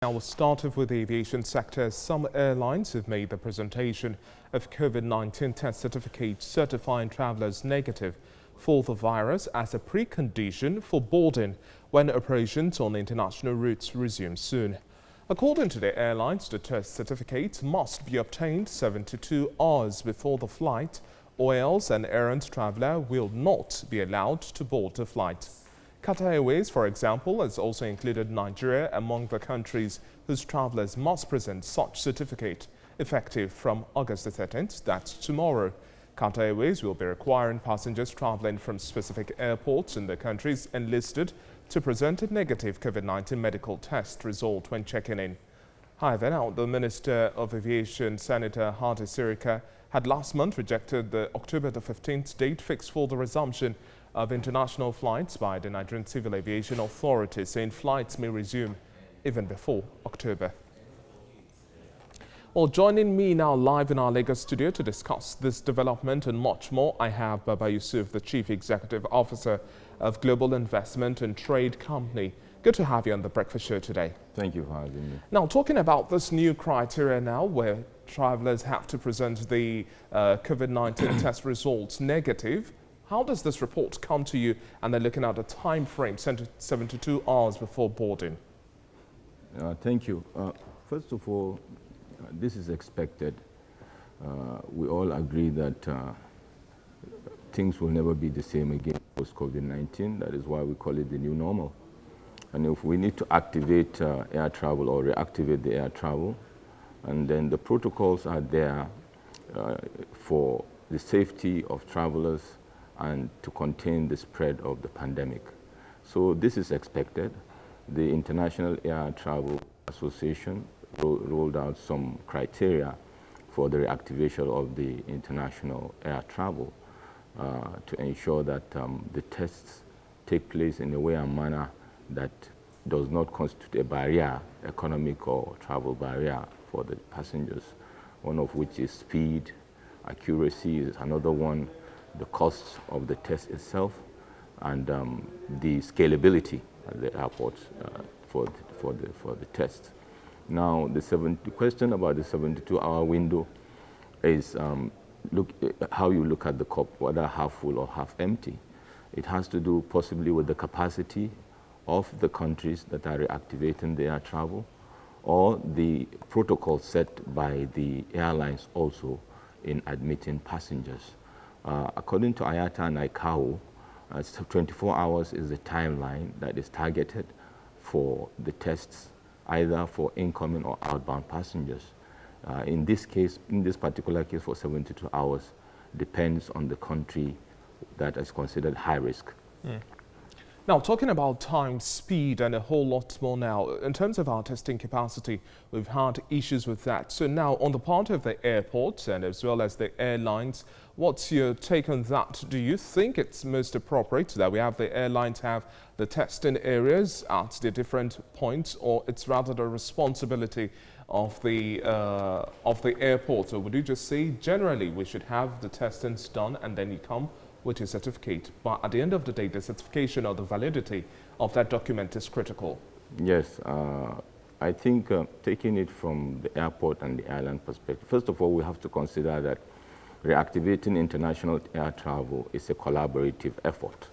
Now we'll start off with the aviation sector. Some airlines have made the presentation of COVID-19 test certificates certifying travelers negative for the virus as a precondition for boarding when operations on international routes resume soon. According to the airlines, the test certificates must be obtained 72 hours before the flight, or else an errant traveler will not be allowed to board the flight. Qatar Airways, for example, has also included Nigeria among the countries whose travelers must present such certificate, effective from August the 13th, that's tomorrow. Qatar Airways will be requiring passengers traveling from specific airports in the countries enlisted to present a negative COVID-19 medical test result when checking in. However, now the Minister of Aviation, Senator Hadi Sirika, had last month rejected the October the 15th date fixed for the resumption of international flights by the Nigerian Civil Aviation Authority, saying flights may resume even before October. Well, joining me now live in our Lagos studio to discuss this development and much more, I have Baba Yusuf, the Chief Executive Officer of Global Investment and Trade Company. Good to have you on the Breakfast Show today. Thank you for having me. Now, talking about this new criteria now where travelers have to present the COVID-19 test results negative, how does this report come to you, and they're looking at a time frame, 72 hours before boarding? Thank you. First of all, this is expected. We all agree that things will never be the same again post-COVID-19. That is why we call it the new normal. And if we need to activate air travel or reactivate the air travel, and then the protocols are there for the safety of travelers and to contain the spread of the pandemic. So this is expected. The International Air Travel Association rolled out some criteria for the reactivation of the international air travel to ensure that the tests take place in a way and manner that does not constitute a barrier, economic or travel barrier for the passengers, one of which is speed, accuracy is another one, the costs of the test itself, and the scalability at the airports for the test. Now, the question about the 72-hour window is how you look at the cup, whether half full or half empty. It has to do possibly with the capacity of the countries that are reactivating their travel, or the protocol set by the airlines also in admitting passengers. According to IATA and ICAO, 24 hours is the timeline that is targeted for the tests, either for incoming or outbound passengers. In this particular case, for 72 hours, depends on the country that is considered high risk. Now, talking about time, speed, and a whole lot more now, in terms of our testing capacity, we've had issues with that. So now, on the part of the airports and as well as the airlines, what's your take on that? Do you think it's most appropriate that we have the airlines have the testing areas at the different points, or it's rather the responsibility of the airports? Or would you just say generally we should have the testings done and then you come with your certificate, but at the end of the day, the certification or the validity of that document is critical? Yes, I think taking it from the airport and the airline perspective, first of all, we have to consider that reactivating international air travel is a collaborative effort.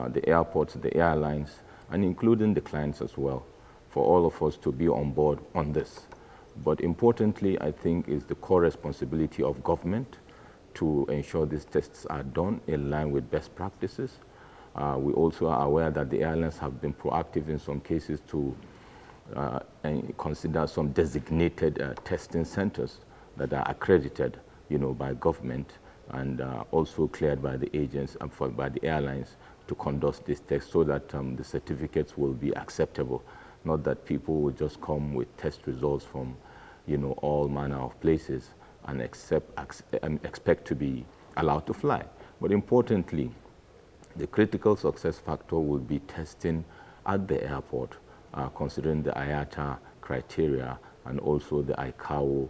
The airports, the airlines, and including the clients as well, for all of us to be on board on this. But importantly, I think, is the core responsibility of government to ensure these tests are done in line with best practices. We also are aware that the airlines have been proactive in some cases to consider some designated testing centers that are accredited, by government and also cleared by the agents and by the airlines to conduct these tests, so that the certificates will be acceptable, not that people will just come with test results from, all manner of places and expect to be allowed to fly. But importantly, the critical success factor will be testing at the airport, considering the IATA criteria and also the ICAO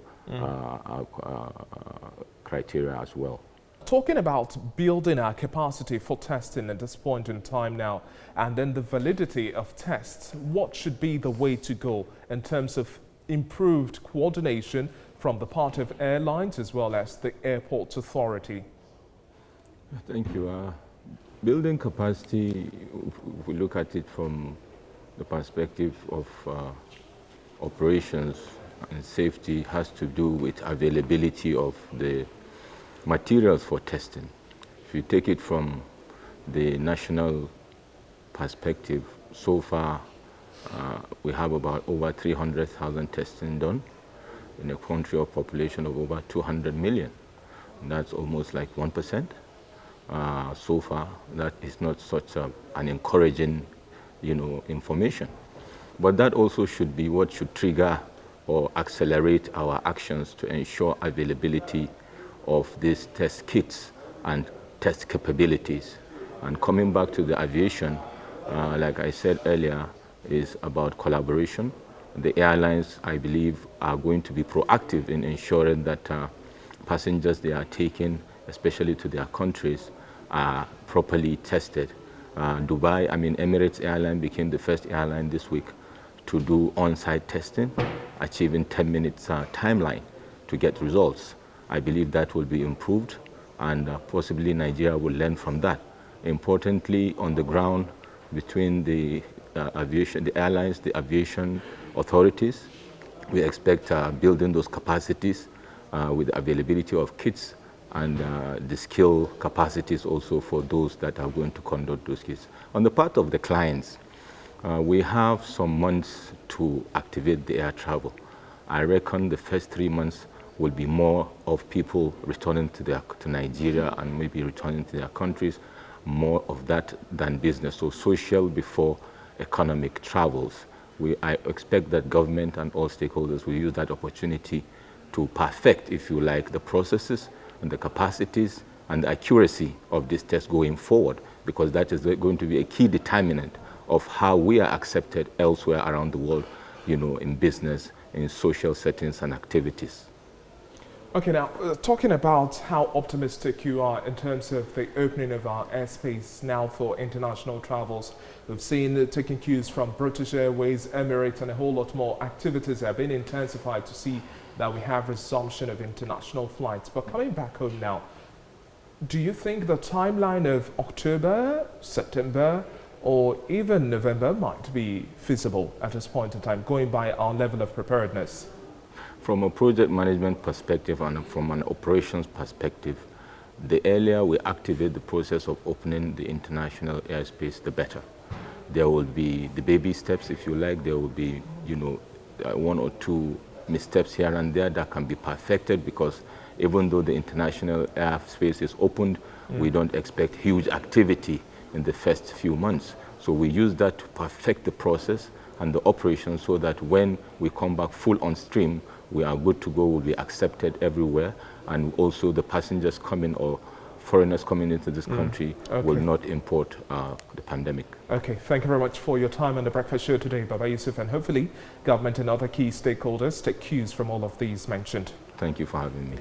criteria as well. talking about building our capacity for testing at this point in time now, and then the validity of tests, what should be the way to go in terms of improved coordination from the part of airlines as well as the airports authority? Thank you. Building capacity, if we look at it from the perspective of operations and safety, has to do with availability of the materials for testing. If you take it from the national perspective, so far we have about over 300,000 testing done in a country of population of over 200 million. And that's almost like 1%. So far, that is not such an encouraging, information. But that also should be what should trigger or accelerate our actions to ensure availability of these test kits and test capabilities. And coming back to the aviation, like I said earlier, is about collaboration. The airlines, I believe, are going to be proactive in ensuring that passengers they are taking, especially to their countries, are properly tested. Emirates Airline became the first airline this week to do on-site testing, achieving 10 minutes timeline to get results. I believe that will be improved, and possibly Nigeria will learn from that. Importantly, on the ground, between the airlines, the aviation authorities, we expect building those capacities with the availability of kits and the skill capacities also for those that are going to conduct those kits. On the part of the clients, we have some months to activate the air travel. I reckon the first 3 months will be more of people returning to Nigeria and maybe returning to their countries, more of that than business. So social before economic travels. I expect that government and all stakeholders will use that opportunity to perfect, if you like, the processes and the capacities and the accuracy of this test going forward, because that is going to be a key determinant of how we are accepted elsewhere around the world, in business, in social settings and activities. Okay, now, talking about how optimistic you are in terms of the opening of our airspace now for international travels. We've seen taking cues from British Airways, Emirates, and a whole lot more activities have been intensified to see that we have resumption of international flights. But coming back home now, do you think the timeline of October, September, or even November might be feasible at this point in time, going by our level of preparedness? From a project management perspective and from an operations perspective, the earlier we activate the process of opening the international airspace, the better. There will be the baby steps, if you like. There will be, one or two missteps here and there that can be perfected, because even though the international airspace is opened, we don't expect huge activity in the first few months. So we use that to perfect the process and the operation so that when we come back full on stream, we are good to go, will be accepted everywhere, and also the passengers coming or foreigners coming into this country will not import the pandemic. Okay, thank you very much for your time on the Breakfast Show today, Baba Yusuf, and hopefully government and other key stakeholders take cues from all of these mentioned. Thank you for having me.